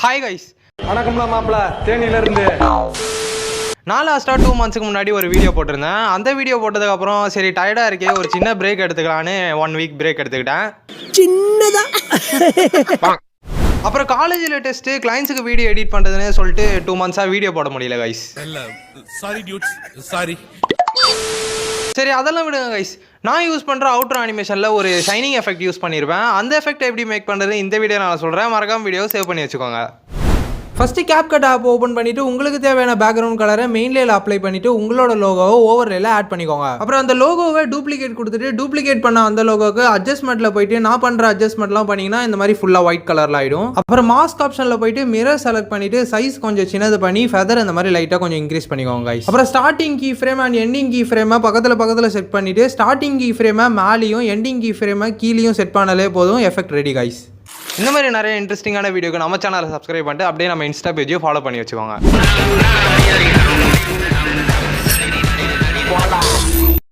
Hi guys, வணக்கம்ல மாப்பிள்ள தேனியிலிருந்து. நான் லாஸ்ட்டாக 2 months முன்னாடி ஒரு வீடியோ போட்டிருந்தேன். அந்த வீடியோ போட்டதுக்கப்புறம் சரி டயர்டாக இருக்கே, ஒரு சின்ன பிரேக் எடுத்துக்கலான்னு 1 week பிரேக் எடுத்துக்கிட்டேன். சின்னதா அப்புறம் காலேஜில் டெஸ்ட்டு, கிளைண்ட்ஸுக்கு வீடியோ எடிட் பண்ணுறதுன்னு சொல்லிட்டு 2 months வீடியோ போட முடியல கைஸ். சரி அதெல்லாம் விடுங்க கைஸ். நான் யூஸ் பண்ணுற அவுட்ரோ அனிமேஷனில் ஒரு ஷைனிங் எஃபெக்ட் யூஸ் பண்ணியிருப்பேன். அந்த எஃபெக்ட் எப்படி மேக் பண்ணுறது இந்த வீடியோ நான் சொல்கிறேன். மறக்காம வீடியோ சேவ் பண்ணி வச்சுக்கோங்க. ஃபஸ்ட்டு CapCut ஆப் ஓப்பன் பண்ணிவிட்டு உங்களுக்கு தேவையான பேக்ரவுண்ட் கலரை மெயின் லேயில் அப்ளை பண்ணிவிட்டு உங்களோட லோகோவை ஓவர் லேயில் ஆட் பண்ணிக்கோங்க. அப்புறம் அந்த லோகோவை டூப்ளிகேட் கொடுத்துட்டு டூப்ளிகேட் பண்ண அந்த லோகோக்கு அட்ஜஸ்ட்மெண்ட்டில் போயிட்டு நான் பண்ணுற அட்ஜஸ்ட்மெண்ட்லாம் பண்ணிங்கன்னா இந்த மாதிரி ஃபுல்லாக ஒயிட் கலரில் ஆகிடும். அப்புறம் மாஸ்க் ஆப்ஷனில் போயிட்டு மிரர் செலக்ட் பண்ணிவிட்டு சைஸ் கொஞ்சம் சின்னது பண்ணி ஃபெதர் இந்த மாதிரி லைட்டாக கொஞ்சம் இன்க்ரீஸ் பண்ணிக்கோங்க கைஸ். அப்புறம் starting key frame and ending key ஃப்ரேமை பக்கத்தில் செட் பண்ணிவிட்டு ஸ்டார்டிங் கீ ஃப்ரேமை மேலேயும் எண்டிங் கீ ஃப்ரேமை கீழேயும் செட் பண்ணாலே போதும், எஃபெக்ட் ரெடி கைஸ். இந்த மாதிரி நிறைய இன்ட்ரெஸ்டிங்கான வீடியோக்கு நம்ம சேனலை சப்ஸ்கிரைப் பண்ணிட்டு அப்படியே நம்ம இன்ஸ்டா பேஜையும் ஃபாலோ பண்ணி வச்சுக்கோங்க.